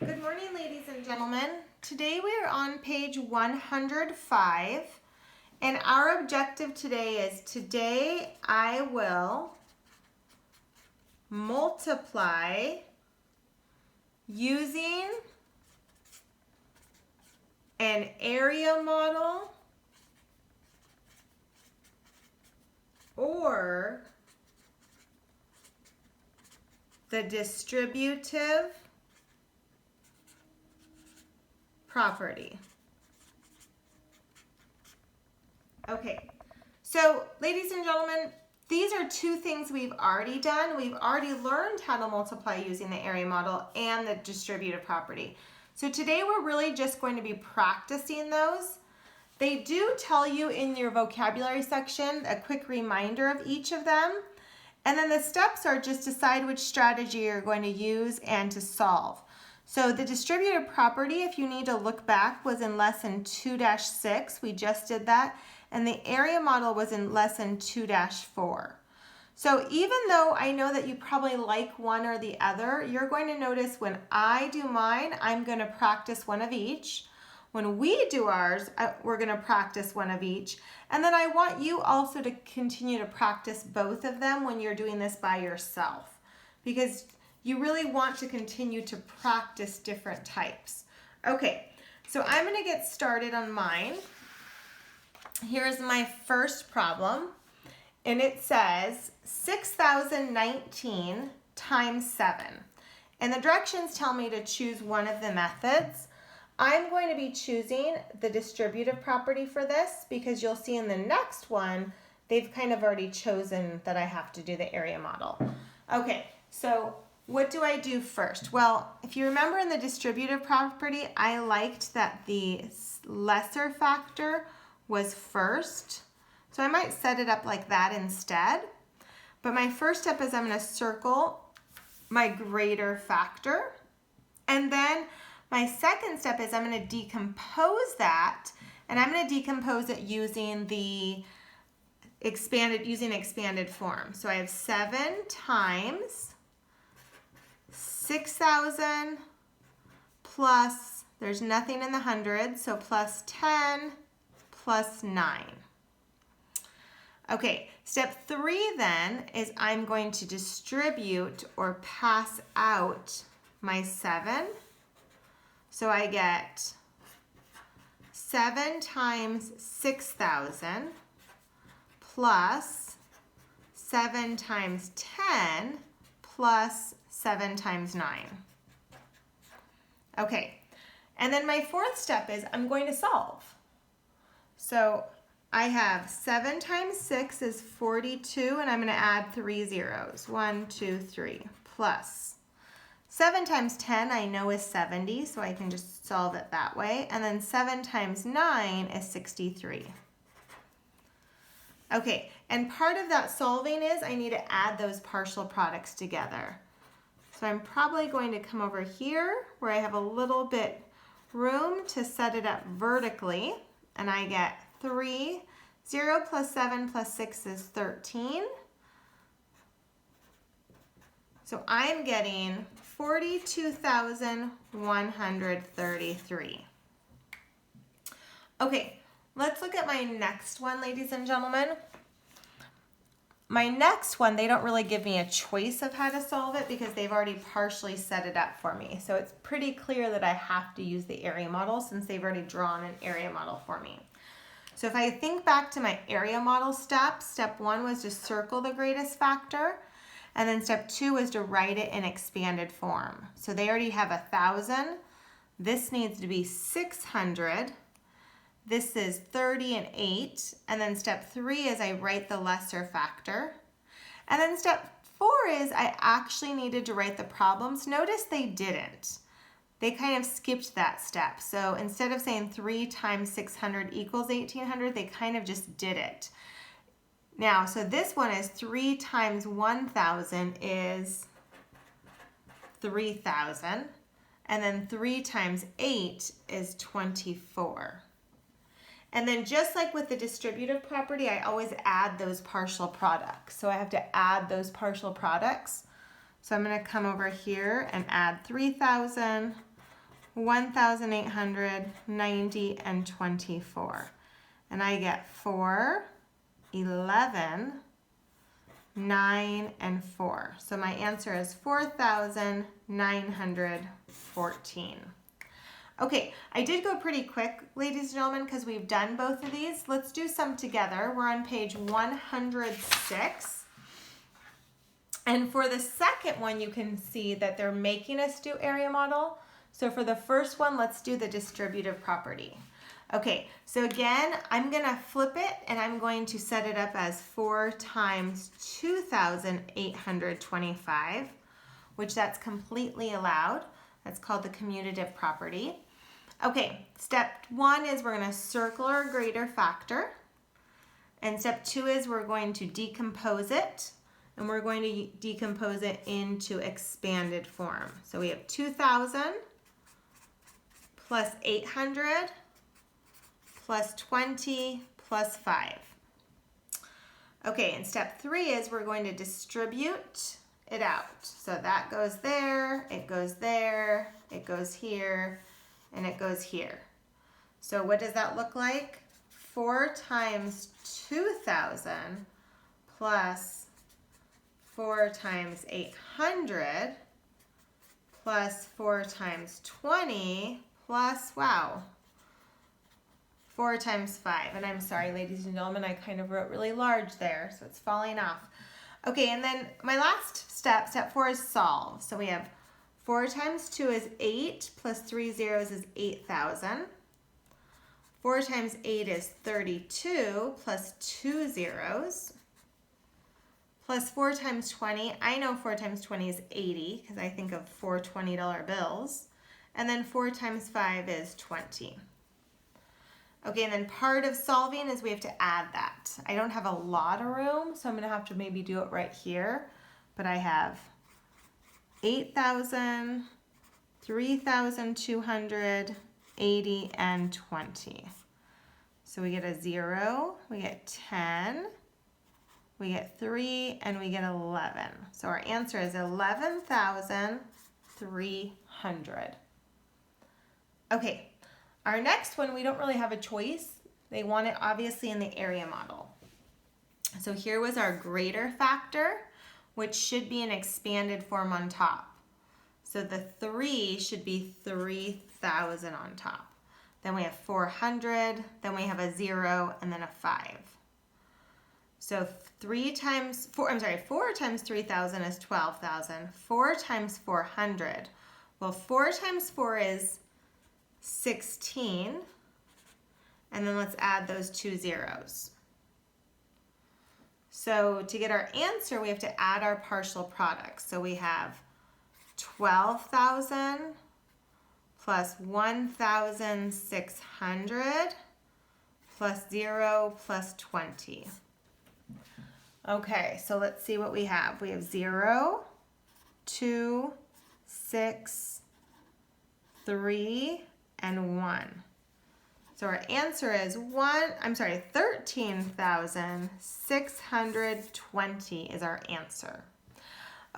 Good morning, ladies and gentlemen. Today we are on page 105, and our objective today is I will multiply using an area model or the distributive property. Okay, so ladies and gentlemen, these are two things we've already done. We've already learned how to multiply using the area model and the distributive property. So today we're really just going to be practicing those. They do tell you in your vocabulary section a quick reminder of each of them. And then the steps are just decide which strategy you're going to use and to solve. So the distributive property, if you need to look back, was in lesson 2-6. We just did that. And the area model was in lesson 2-4. So even though I know that you probably like one or the other, you're going to notice when I do mine, I'm going to practice one of each. When we do ours, we're going to practice one of each. And then I want you also to continue to practice both of them when you're doing this by yourself, because you really want to continue to practice different types. Okay, so I'm going to get started on mine. Here's my first problem, and it says 6,019 times 7. And the directions tell me to choose one of the methods. I'm going to be choosing the distributive property for this because you'll see in the next one, they've kind of already chosen that I have to do the area model. Okay, so what do I do first? Well, if you remember in the distributive property, I liked that the lesser factor was first. So I might set it up like that instead. But my first step is I'm going to circle my greater factor. And then my second step is I'm going to decompose that. And I'm going to decompose it using the expanded form. So I have 7 times 6,000 plus, there's nothing in the hundreds, so plus 10 plus 9. Okay, step 3 then is I'm going to distribute or pass out my 7. So I get 7 times 6,000 plus 7 times 10 plus 7 times 9. Okay, and then my fourth step is I'm going to solve. So I have 7 times 6 is 42, and I'm going to add 3 zeros. 1, 2, 3, plus 7 times 10 I know is 70, so I can just solve it that way. And then 7 times 9 is 63. Okay, and part of that solving is I need to add those partial products together. So I'm probably going to come over here where I have a little bit room to set it up vertically, and I get 3. 0 plus 7 plus 6 is 13. So I'm getting 42,133. Okay, let's look at my next one, ladies and gentlemen. My next one, they don't really give me a choice of how to solve it because they've already partially set it up for me. So it's pretty clear that I have to use the area model since they've already drawn an area model for me. So if I think back to my area model steps, step 1 was to circle the greatest factor, and then step 2 was to write it in expanded form. So they already have 1,000. This needs to be 600. This is 30 and 8. And then step 3 is I write the lesser factor. And then step 4 is I actually needed to write the problems. Notice they didn't. They kind of skipped that step. So instead of saying 3 times 600 equals 1,800, they kind of just did it. Now, so this one is 3 times 1,000 is 3,000. And then 3 times 8 is 24. And then just like with the distributive property, I always add those partial products. So I have to add those partial products. So I'm going to come over here and add 3,000 1,890, and 24. And I get 4, 11, 9, and 4. So my answer is 4,914. Okay, I did go pretty quick, ladies and gentlemen, because we've done both of these. Let's do some together. We're on page 106. And for the second one, you can see that they're making us do area model. So for the first one, let's do the distributive property. Okay, so again, I'm gonna flip it and I'm going to set it up as 4 times 2,825, which that's completely allowed. That's called the commutative property. Okay, step 1 is we're gonna circle our greater factor. And step 2 is we're going to decompose it. And we're going to decompose it into expanded form. So we have 2,000 plus 800 plus 20 plus 5. Okay, and step 3 is we're going to distribute it out. So that goes there, it goes there, it goes here, and it goes here. So what does that look like? 4 times 2,000 plus 4 times 800 plus 4 times 20 plus, wow, 4 times 5. And I'm sorry, ladies and gentlemen, I kind of wrote really large there, so it's falling off. Okay, and then my last step, step 4, is solve. So we have 4 times 2 is 8, plus 3 zeros is 8,000. 4 times 8 is 32, plus 2 zeros. Plus 4 times 20, I know 4 times 20 is 80, because I think of 4 $20 bills. And then 4 times 5 is 20. Okay, and then part of solving is we have to add that. I don't have a lot of room, so I'm gonna have to maybe do it right here. But I have 8,000, 3,200, 80, and 20. So we get a 0, we get 10, we get 3, and we get 11. So our answer is 11,300. Okay, our next one, we don't really have a choice. They want it obviously in the area model. So here was our greater factor, which should be an expanded form on top. So the 3 should be 3,000 on top. Then we have 400, then we have a 0, and then a 5. So 4 times 3,000 is 12,000. 4 times 400, well, 4 times 4 is 16, and then let's add those 2 zeros. So to get our answer, we have to add our partial products. So we have 12,000 plus 1,600 plus 0 plus 20. Okay, so let's see what we have. We have 0, 2, 6, 3, and 1. So our answer is 13,620 is our answer.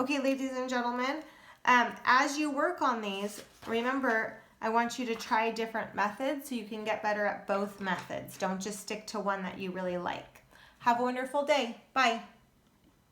Okay, ladies and gentlemen, as you work on these, remember, I want you to try different methods so you can get better at both methods. Don't just stick to one that you really like. Have a wonderful day. Bye.